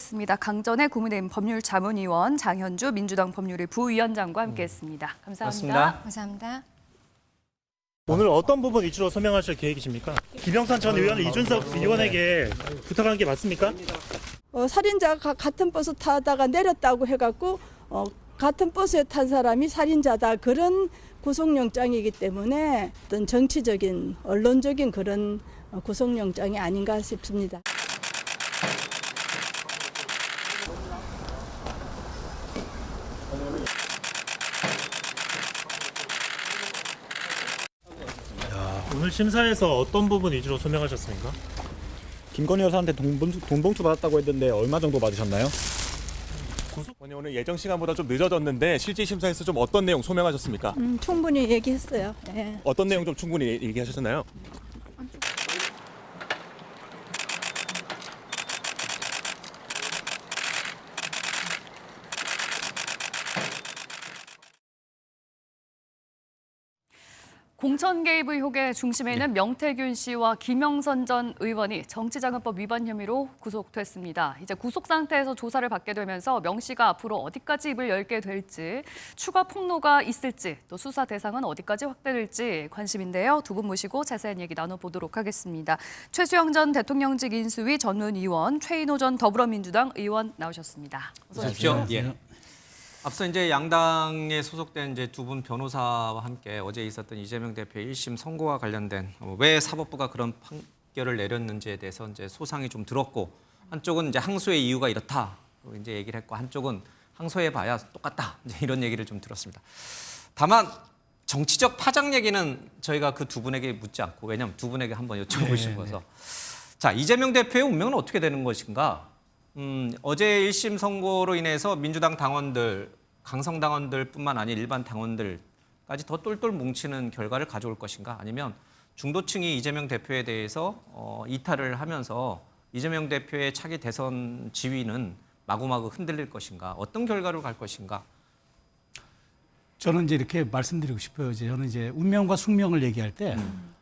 하겠습니다. 강전의 국민의힘 법률자문위원, 장현주 민주당 법률위 부위원장과 함께했습니다. 감사합니다. 감사합니다. 오늘 어떤 부분 위주로 소명하실 계획이십니까? 김영선 전 의원은 이준석 의원에게 부탁한 게 맞습니까? 살인자가 같은 버스 타다가 내렸다고 해갖고 같은 버스에 탄 사람이 살인자다, 그런 구속영장이기 때문에 어떤 정치적인 언론적인 그런 구속영장이 아닌가 싶습니다. 오늘 심사에서 어떤 부분 위주로 소명하셨습니까? 김건희 여사한테 돈봉투 받았다고 했는데 얼마 정도 받으셨나요? 오늘 예정 시간보다 좀 늦어졌는데 실질 심사에서 좀 어떤 내용 소명하셨습니까? 충분히 얘기했어요. 예. 어떤 내용 좀 충분히 얘기하셨나요? 공천 개입 의혹의 중심에는 명태균 씨와 김영선 전 의원이 정치자금법 위반 혐의로 구속됐습니다. 이제 구속 상태에서 조사를 받게 되면서 명 씨가 앞으로 어디까지 입을 열게 될지, 추가 폭로가 있을지, 또 수사 대상은 어디까지 확대될지 관심인데요. 두 분 모시고 자세한 얘기 나눠보도록 하겠습니다. 최수영 전 대통령직 인수위 전문위원, 최인호 전 더불어민주당 의원 나오셨습니다. 어서 오십시오. 예. 앞서 이제 양당에 소속된 이제 두 분 변호사와 함께 어제 있었던 이재명 대표의 1심 선고와 관련된 왜 사법부가 그런 판결을 내렸는지에 대해서 이제 소상이 좀 들었고, 한쪽은 이제 항소의 이유가 이렇다 이제 얘기를 했고, 한쪽은 항소해 봐야 똑같다 이제 이런 얘기를 좀 들었습니다. 다만 정치적 파장 얘기는 저희가 그 두 분에게 묻지 않고, 왜냐하면 두 분에게 한번 여쭤보고 싶어서. 자, 이재명 대표의 운명은 어떻게 되는 것인가? 어제 1심 선고로 인해서 민주당 당원들, 강성 당원들뿐만 아니라 일반 당원들까지 더 똘똘 뭉치는 결과를 가져올 것인가? 아니면 중도층이 이재명 대표에 대해서 이탈을 하면서 이재명 대표의 차기 대선 지위는 마구마구 흔들릴 것인가? 어떤 결과로 갈 것인가? 저는 이제 이렇게 말씀드리고 싶어요. 저는 이제 운명과 숙명을 얘기할 때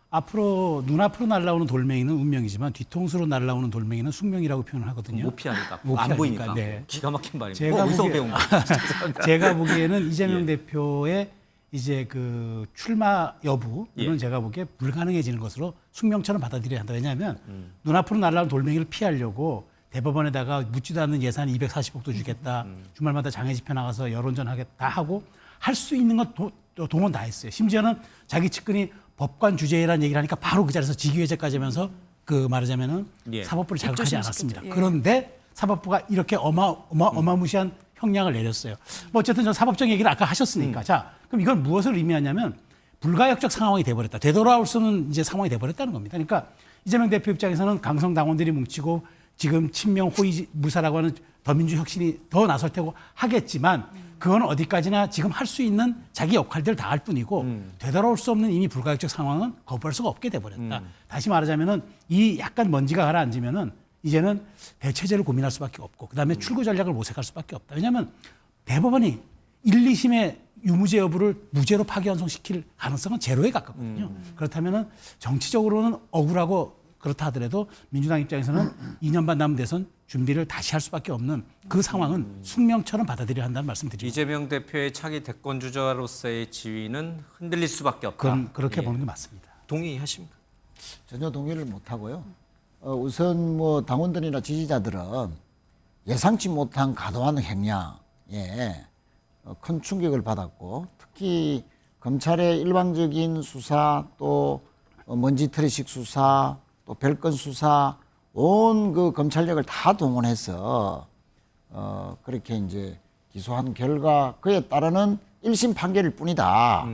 앞으로 눈앞으로 날아오는 돌멩이는 운명이지만 뒤통수로 날아오는 돌멩이는 숙명이라고 표현을 하거든요. 못 피하니까. 못 안 피하니까, 보이니까. 네. 기가 막힌 말입니다. 제가 어디서 보기에- 배운 거예요? 제가 보기에는 이재명 대표의 이제 그 출마 여부는 제가 보기에 불가능해지는 것으로 숙명처럼 받아들여야 한다. 왜냐하면 눈앞으로 날아오는 돌멩이를 피하려고 대법원에다가 묻지도 않는 예산 240억도 주겠다. 주말마다 장애 집회 나가서 여론전 하겠다 하고 할 수 있는 건 동원 다 했어요. 심지어는 자기 측근이 법관 주재라는 얘기를 하니까 바로 그 자리에서 직위해제까지 하면서 그 말하자면은 사법부를 자극하지 않았습니다. 그런데 사법부가 이렇게 어마무시한 형량을 내렸어요. 뭐 어쨌든 저 사법적 얘기를 아까 하셨으니까. 자, 그럼 이건 무엇을 의미하냐면 불가역적 상황이 돼버렸다. 되돌아올 수 없는 이제 상황이 돼버렸다는 겁니다. 그러니까 이재명 대표 입장에서는 강성 당원들이 뭉치고 지금 친명 호의 무사라고 하는 더민주 혁신이 더 나설 테고 하겠지만 그건 어디까지나 지금 할 수 있는 자기 역할들을 다 할 뿐이고 되돌아올 수 없는 이미 불가역적 상황은 거부할 수가 없게 돼버렸다. 다시 말하자면은 이 약간 먼지가 가라앉으면은 이제는 대체제를 고민할 수밖에 없고 그다음에 출구 전략을 모색할 수밖에 없다. 왜냐하면 대법원이 1, 2심의 유무죄 여부를 무죄로 파기환송시킬 가능성은 제로에 가깝거든요. 그렇다면은 정치적으로는 억울하고 그렇다 하더라도 민주당 입장에서는 2년 반 남은 대선 준비를 다시 할 수밖에 없는 그 상황은 숙명처럼 받아들여야 한다는 말씀드립니다. 이재명 대표의 차기 대권 주자로서의 지위는 흔들릴 수밖에 없다. 그렇게 보는 게 맞습니다. 동의하십니까? 전혀 동의를 못하고요. 우선 뭐 당원들이나 지지자들은 예상치 못한 과도한 행량에 큰 충격을 받았고, 특히 검찰의 일방적인 수사, 또 먼지털이식 수사, 또 별건 수사, 온 그 검찰력을 다 동원해서 그렇게 이제 기소한 결과 그에 따르는 1심 판결일 뿐이다.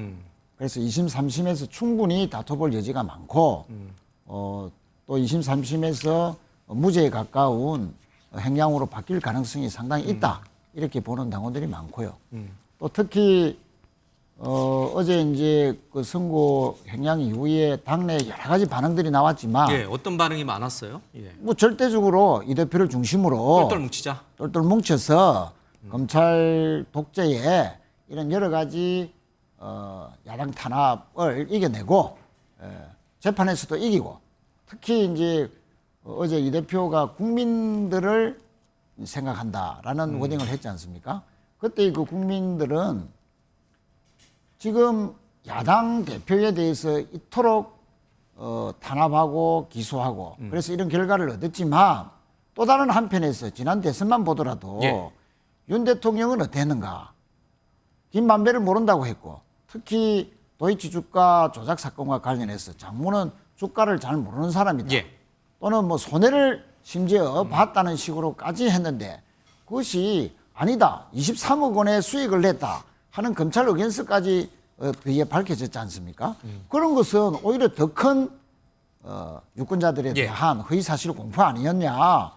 그래서 2심, 3심에서 충분히 다퉈볼 여지가 많고 또 2심, 3심에서 무죄에 가까운 행량으로 바뀔 가능성이 상당히 있다. 이렇게 보는 당원들이 많고요. 또 특히 어제 이제 그 선고 행량 이후에 당내 여러 가지 반응들이 나왔지만 어떤 반응이 많았어요? 뭐 절대적으로 이 대표를 중심으로 똘똘 뭉치자. 똘똘 뭉쳐서 검찰 독재에 이런 여러 가지 야당 탄압을 이겨내고 재판에서도 이기고, 특히 이제 어제 이 대표가 국민들을 생각한다라는 워딩을 했지 않습니까? 그때 그 국민들은 지금 야당 대표에 대해서 이토록 탄압하고 기소하고 그래서 이런 결과를 얻었지만 또 다른 한편에서 지난 대선만 보더라도 예. 윤 대통령은 어땠는가? 김만배를 모른다고 했고 특히 도이치 주가 조작 사건과 관련해서 장모는 주가를 잘 모르는 사람이다. 예. 또는 뭐 손해를 심지어 봤다는 식으로까지 했는데 그것이 아니다. 23억 원의 수익을 냈다 하는 검찰 의견서까지 뒤에 밝혀졌지 않습니까? 그런 것은 오히려 더 큰 유권자들에 예. 대한 허위사실 공표 아니었냐.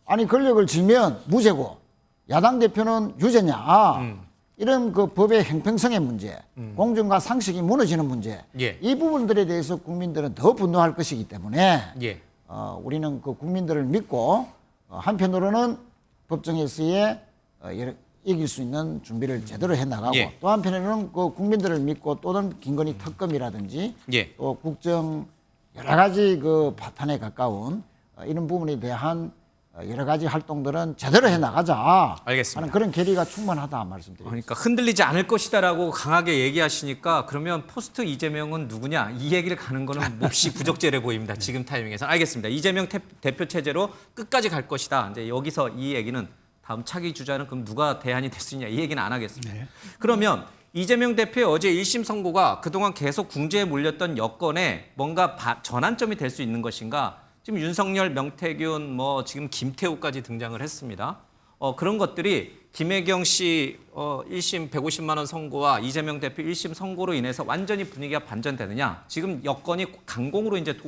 아니 권력을 쥐면 무죄고 야당 대표는 유죄냐. 이런 그 법의 형평성의 문제, 공정과 상식이 무너지는 문제, 예. 이 부분들에 대해서 국민들은 더 분노할 것이기 때문에 예. 우리는 그 국민들을 믿고 한편으로는 법정에서의 이길 수 있는 준비를 제대로 해나가고 예. 또 한편으로는 그 국민들을 믿고 또는 김건희 특검이라든지 예. 또 국정 여러 가지 그 파탄에 가까운 이런 부분에 대한 여러 가지 활동들은 제대로 해나가자 알겠습니다. 하는 그런 계기가 충분하다 말씀드립니다. 그러니까 흔들리지 않을 것이다라고 강하게 얘기하시니까 그러면 포스트 이재명은 누구냐 이 얘기를 가는 거는 몹시 부적절해 보입니다. 지금 타이밍에서 알겠습니다. 이재명 대표 체제로 끝까지 갈 것이다. 이제 여기서 이 얘기는 다음 차기 주자는 그럼 누가 대안이 될 수 있냐 이 얘기는 안 하겠습니다. 네. 그러면 이재명 대표의 어제 1심 선고가 그동안 계속 궁지에 몰렸던 여건에 뭔가 전환점이 될 수 있는 것인가? 지금 윤석열, 명태균, 뭐 지금 김태우까지 등장을 했습니다. 그런 것들이 김혜경 씨 1심 150만 원 선고와 이재명 대표 1심 선고로 인해서 완전히 분위기가 반전되느냐? 지금 여건이 강공으로 이제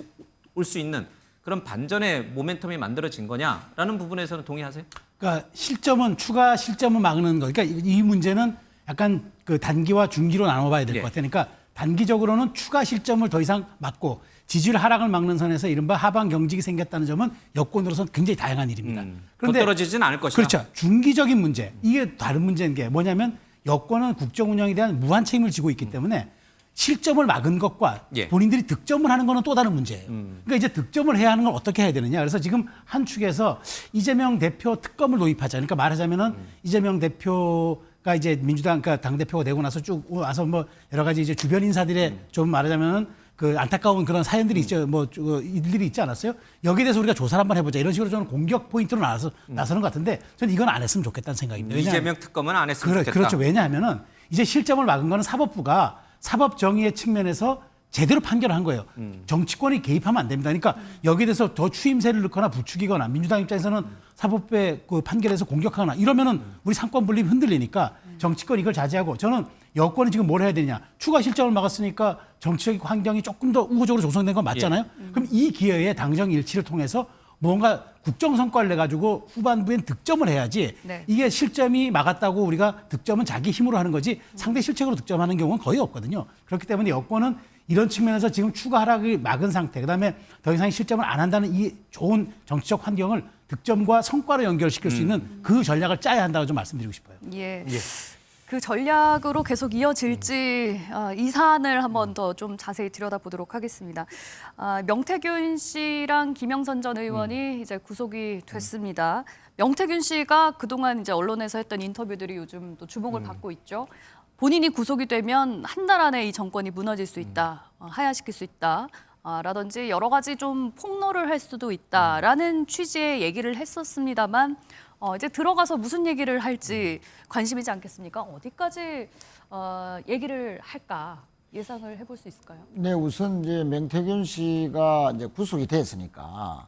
올 수 있는 그런 반전의 모멘텀이 만들어진 거냐라는 부분에서는 동의하세요? 그러니까 실점은 추가 실점을 막는 거. 그러니까 이 문제는 약간 그 단기와 중기로 나눠봐야 될 것 예. 같아요. 그러니까 단기적으로는 추가 실점을 더 이상 막고 지지율 하락을 막는 선에서 이른바 하방 경직이 생겼다는 점은 여권으로서는 굉장히 다양한 일입니다. 그런데 떨어지지는 않을 것이다. 그렇죠. 중기적인 문제. 이게 다른 문제인 게 뭐냐면 여권은 국정 운영에 대한 무한 책임을 지고 있기 때문에 실점을 막은 것과 예. 본인들이 득점을 하는 거는 또 다른 문제예요. 그러니까 이제 득점을 해야 하는 걸 어떻게 해야 되느냐. 그래서 지금 한 축에서 이재명 대표 특검을 도입하자. 그러니까 말하자면은 이재명 대표가 이제 민주당 그러니까 당대표가 되고 나서 쭉 와서 뭐 여러 가지 이제 주변 인사들의 좀 말하자면은 그 안타까운 그런 사연들이 있죠. 뭐 일들이 있지 않았어요? 여기에 대해서 우리가 조사를 한번 해보자. 이런 식으로 저는 공격 포인트로 나서는 것 같은데 저는 이건 안 했으면 좋겠다는 생각입니다. 이재명 특검은 안 했으면 좋겠다. 그렇죠. 왜냐하면은 이제 실점을 막은 거는 사법부가 사법 정의의 측면에서 제대로 판결을 한 거예요. 정치권이 개입하면 안 됩니다. 그러니까 여기에 대해서 더 추임새를 넣거나 부추기거나 민주당 입장에서는 사법부의 그 판결에서 공격하거나 이러면은 우리 상권 분립이 흔들리니까 정치권이 이걸 자제하고 저는 여권이 지금 뭘 해야 되냐. 추가 실점을 막았으니까 정치적 환경이 조금 더 우호적으로 조성된 건 맞잖아요. 그럼 이 기회에 당정 일치를 통해서 뭔가 국정 성과를 내가지고 후반부엔 득점을 해야지 네. 이게 실점이 막았다고 우리가 득점은 자기 힘으로 하는 거지 상대 실책으로 득점하는 경우는 거의 없거든요. 그렇기 때문에 여권은 이런 측면에서 지금 추가 하락을 막은 상태 그다음에 더 이상 실점을 안 한다는 이 좋은 정치적 환경을 득점과 성과로 연결시킬 수 있는 그 전략을 짜야 한다고 좀 말씀드리고 싶어요. 예. 그 전략으로 계속 이어질지 이 사안을 한번 더 좀 자세히 들여다보도록 하겠습니다. 명태균 씨랑 김영선 전 의원이 이제 구속이 됐습니다. 명태균 씨가 그동안 이제 언론에서 했던 인터뷰들이 요즘 또 주목을 받고 있죠. 본인이 구속이 되면 한 달 안에 이 정권이 무너질 수 있다, 하야시킬 수 있다. 라든지 여러 가지 좀 폭로를 할 수도 있다라는 취지의 얘기를 했었습니다만 이제 들어가서 무슨 얘기를 할지 관심이지 않겠습니까? 어디까지 얘기를 할까 예상을 해볼 수 있을까요? 네, 우선 이제 명태균 씨가 이제 구속이 됐으니까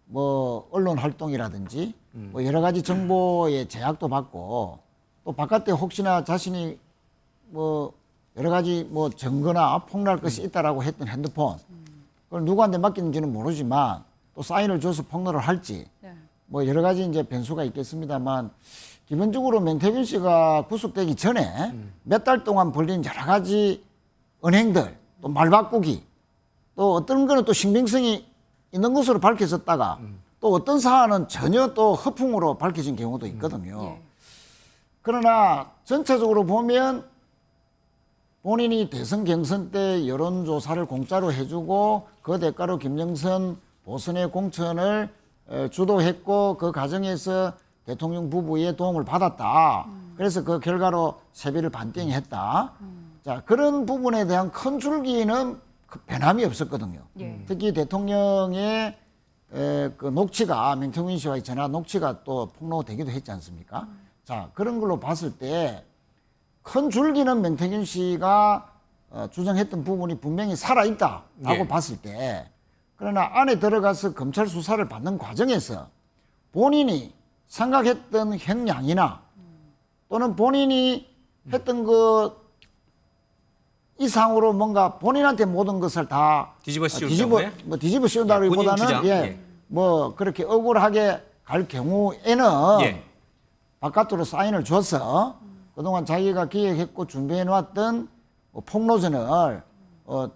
뭐 언론 활동이라든지 뭐 여러 가지 정보의 제약도 받고 또 바깥에 혹시나 자신이 뭐 여러 가지 뭐 증거나 폭로할 것이 있다라고 했던 핸드폰 그걸 누구한테 맡기는지는 모르지만 또 사인을 줘서 폭로를 할지 네. 뭐 여러 가지 이제 변수가 있겠습니다만 기본적으로 명태균 씨가 구속되기 전에 몇 달 동안 벌린 여러 가지 은행들 또 말 바꾸기 또 어떤 거는 또 신빙성이 있는 것으로 밝혀졌다가 또 어떤 사안은 전혀 또 허풍으로 밝혀진 경우도 있거든요. 예. 그러나 전체적으로 보면 본인이 대선 경선 때 여론조사를 공짜로 해주고 그 대가로 김영선 보선의 공천을 주도했고 그 과정에서 대통령 부부의 도움을 받았다. 그래서 그 결과로 세비를 반띵했다. 자, 그런 부분에 대한 큰 줄기는 변함이 없었거든요. 예. 특히 대통령의 그 녹취가 명태균 씨와의 전화 녹취가 또 폭로되기도 했지 않습니까? 자, 그런 걸로 봤을 때 큰 줄기는 명태균 씨가 주장했던 부분이 분명히 살아있다라고 예. 봤을 때, 그러나 안에 들어가서 검찰 수사를 받는 과정에서 본인이 생각했던 형량이나 또는 본인이 했던 그 이상으로 뭔가 본인한테 모든 것을 다 뒤집어 씌울 경우에? 뒤집어 씌운다기보다는 본인 주장. 예. 뭐 그렇게 억울하게 갈 경우에는 예. 바깥으로 사인을 줘서 그동안 자기가 기획했고 준비해 놓았던 폭로전을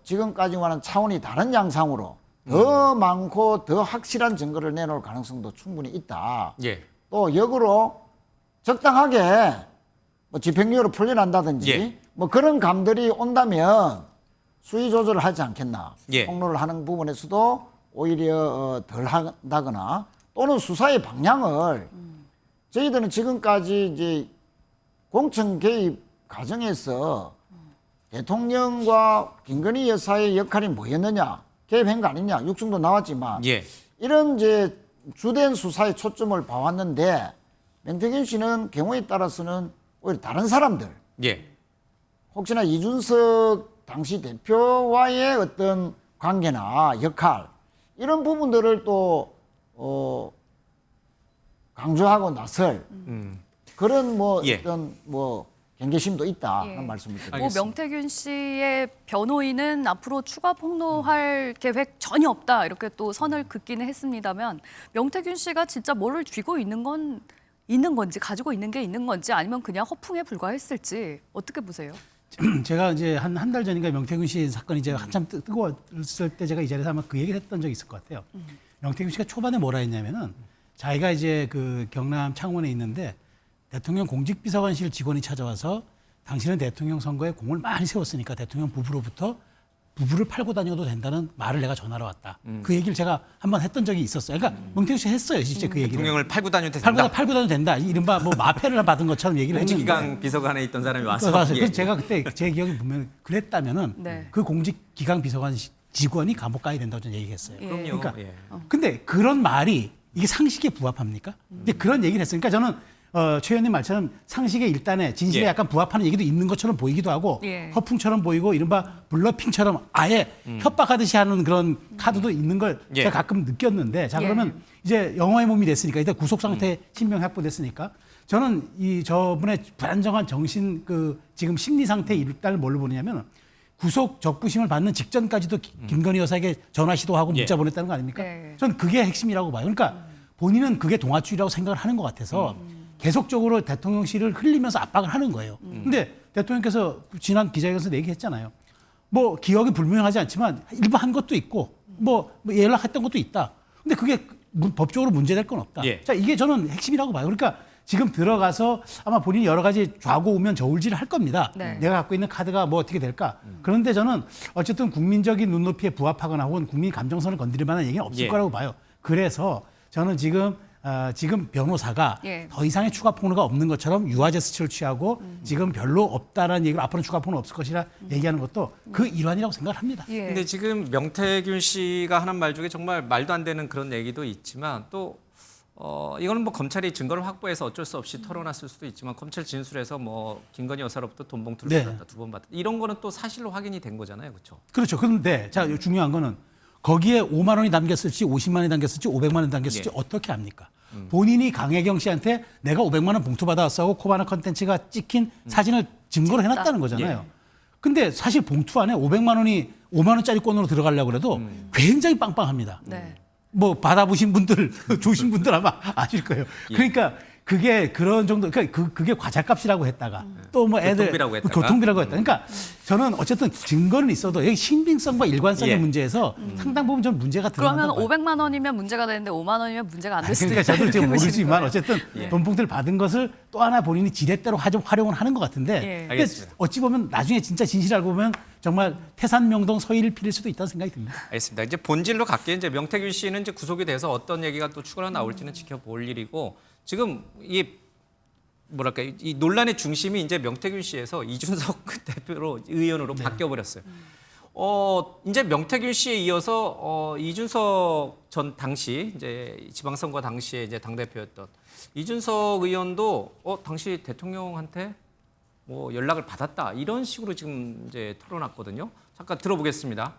지금까지와는 차원이 다른 양상으로 더 많고 더 확실한 증거를 내놓을 가능성도 충분히 있다. 예. 또 역으로 적당하게 뭐 집행유예로 풀려난다든지 예. 뭐 그런 감들이 온다면 수위 조절을 하지 않겠나. 예. 폭로를 하는 부분에서도 오히려 덜 한다거나 또는 수사의 방향을 저희들은 지금까지 이제 공천 개입 과정에서 대통령과 김건희 여사의 역할이 뭐였느냐, 개입한 거 아니냐, 육성도 나왔지만 예. 이런 이제 주된 수사에 초점을 봐왔는데 명태균 씨는 경우에 따라서는 오히려 다른 사람들, 예. 혹시나 이준석 당시 대표와의 어떤 관계나 역할 이런 부분들을 또 강조하고 나설 그런 뭐 예. 어떤 뭐 경계심도 있다 예. 하는 말씀을 드립니다. 뭐 알겠습니다. 명태균 씨의 변호인은 앞으로 추가 폭로할 계획 전혀 없다 이렇게 또 선을 긋기는 했습니다만 명태균 씨가 진짜 뭐를 쥐고 있는 건지 가지고 있는 게 있는 건지 아니면 그냥 허풍에 불과했을지 어떻게 보세요? 제가 이제 한 달 전인가 명태균 씨 사건이 이제 한참 뜨거웠을 때 제가 이 자리에서 아마 그 얘기를 했던 적이 있을 것 같아요. 명태균 씨가 초반에 뭐라 했냐면은 자기가 이제 그 경남 창원에 있는데 대통령 공직비서관실 직원이 찾아와서 당신은 대통령 선거에 공을 많이 세웠으니까 대통령 부부로부터 부부를 팔고 다녀도 된다는 말을 내가 전하러 왔다. 그 얘기를 제가 한번 했던 적이 있었어요. 그러니까 명태균 씨가 했어요, 진짜 그 얘기를. 대통령을 팔고 다녀도 된다. 팔고 다녀도 된다. 이른바 뭐 마패를 받은 것처럼 얘기를 했는데. 공직기강 비서관에 있던 사람이 와서. 맞아요. 예. 그래서 제가 그때 제 기억에 보면 그랬다면은 네. 그 공직기강 비서관 직원이 감옥 가야 된다고 저는 얘기했어요. 예. 그럼요. 그러니까 예. 근데 그런 말이 이게 상식에 부합합니까? 근데 그런 얘기를 했으니까 저는 최 의원님 말처럼 상식의 일단에 진실에 예. 약간 부합하는 얘기도 있는 것처럼 보이기도 하고 예. 허풍처럼 보이고 이른바 블러핑처럼 아예 협박하듯이 하는 그런 카드도 있는 걸 예. 제가 가끔 느꼈는데 자 예. 그러면 이제 영어의 몸이 됐으니까 일단 구속 상태 신병 확보됐으니까 저는 이 저분의 불안정한 정신 그 지금 심리 상태 일단을 뭘로 보느냐면 구속 적부심을 받는 직전까지도 김건희 여사에게 전화 시도하고 문자 예. 보냈다는 거 아닙니까? 네. 저는 그게 핵심이라고 봐요. 그러니까 본인은 그게 동아줄이라고 생각을 하는 것 같아서 계속적으로 대통령실을 흘리면서 압박을 하는 거예요. 근데 대통령께서 지난 기자회견에서 얘기했잖아요. 뭐 기억이 불명하지 않지만 일부 한 것도 있고 뭐 연락했던 것도 있다. 근데 그게 법적으로 문제될 건 없다. 예. 자, 이게 저는 핵심이라고 봐요. 그러니까 지금 들어가서 아마 본인이 여러 가지 좌고 우면 저울질을 할 겁니다. 네. 내가 갖고 있는 카드가 뭐 어떻게 될까? 그런데 저는 어쨌든 국민적인 눈높이에 부합하거나 혹은 국민 감정선을 건드릴 만한 얘기는 없을 예. 거라고 봐요. 그래서 저는 지금 변호사가 예. 더 이상의 추가 폭로가 없는 것처럼 유화 제스처를 취하고 지금 별로 없다라는 얘기로 앞으로는 추가 폭로는 없을 것이라 얘기하는 것도 그 일환이라고 생각을 합니다. 예. 근데 지금 명태균 씨가 하는 말 중에 정말 말도 안 되는 그런 얘기도 있지만 또 이거는 뭐 검찰이 증거를 확보해서 어쩔 수 없이 털어놨을 수도 있지만 검찰 진술에서 뭐 김건희 여사로부터 돈 봉투를 네. 받았다, 2번 받았다 이런 거는 또 사실로 확인이 된 거잖아요, 그렇죠? 그렇죠. 그런데 자 중요한 거는 거기에 5만 원이 담겼을지 50만 원이 담겼을지 500만 원이 담겼을지 예. 어떻게 합니까? 본인이 강혜경 씨한테 내가 500만 원 봉투 받아왔어 코바나 컨텐츠가 찍힌 사진을 증거로 해놨다는 거잖아요. 근데 사실 봉투 안에 500만 원이 5만 원짜리 권으로 들어가려고 해도 굉장히 빵빵합니다. 네. 뭐 받아보신 분들 조신 분들 아마 아실 거예요. 그러니까 그게 그런 정도 그러니까 그게 과자값이라고 했다가 또 뭐 애들 교통비라고 했다가. 교통비라고 했다. 그러니까 저는 어쨌든 증거는 있어도 여기 신빙성과 일관성의 예. 문제에서 상당 부분 좀 문제가 그러면 드러난다고 봐요. 500만 원이면 문제가 되는데 5만 원이면 문제가 안 될 수도 그러니까 있다. 저도 지금 이렇게 보시는 모르지만 거예요. 어쨌든 예. 돈 봉투를 받은 것을 또 하나 본인이 지렛대로 활용을 하는 것 같은데 예. 근데 알겠습니다. 어찌 보면 나중에 진짜 진실을 알고 보면 정말 태산명동 서의를 필일 수도 있다는 생각이 듭니다. 알겠습니다. 이제 본질로 갈게요. 이제 명태균 씨는 이제 구속이 돼서 어떤 얘기가 또 추가로 나올지는 지켜볼 일이고 지금 이 뭐랄까 이 논란의 중심이 이제 명태균 씨에서 이준석 대표로 의원으로 바뀌어 버렸어요. 이제 명태균 씨에 이어서 이준석 전 당시 이제 지방선거 당시에 이제 당 대표였던 이준석 의원도 당시 대통령한테 뭐 연락을 받았다 이런 식으로 지금 이제 털어놨거든요. 잠깐 들어보겠습니다.